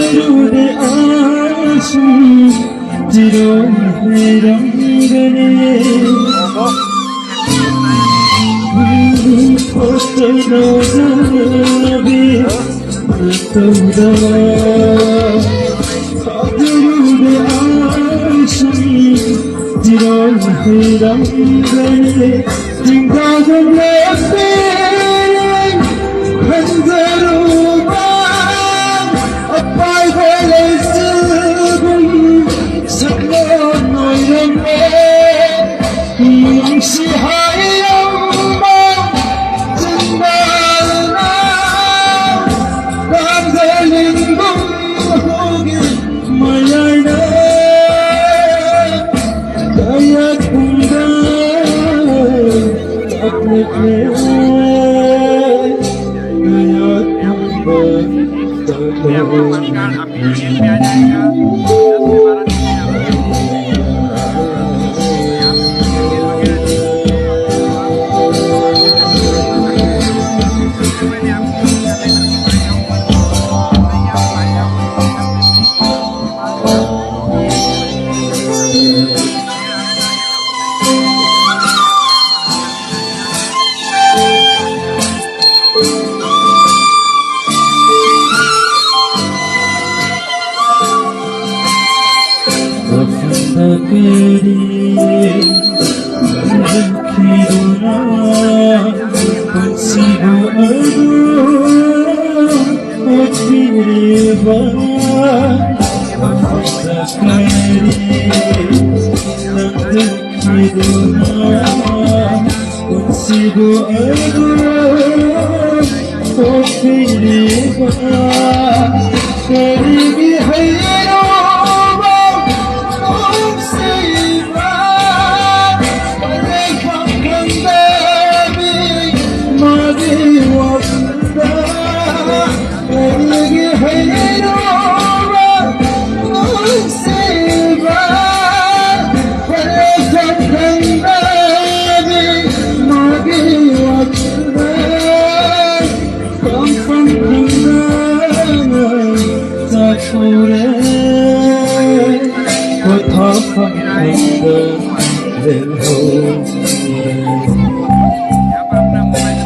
Kadrude aşık Ciron hayran gane Postana zabi Tavda Kadrude aşık Ciron hayran gane Dindadım lefterin Handaruman Appay velestigum Saklon oyrame Yungsi hayamba Zindalna Gamzelingum Hogi Mayayna Kayak bunda Taklikle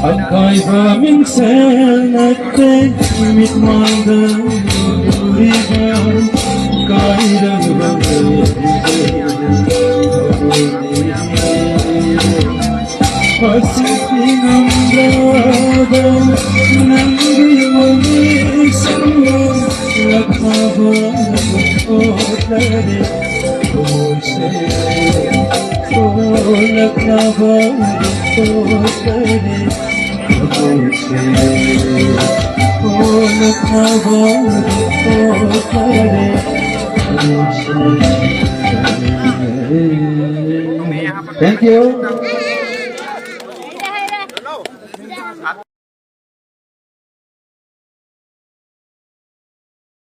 Akkayba min senette mitmanda durigan kairan Pasitinamrada nangiyoni sanga lakaba otlare Ose lakaba otlare Thank you.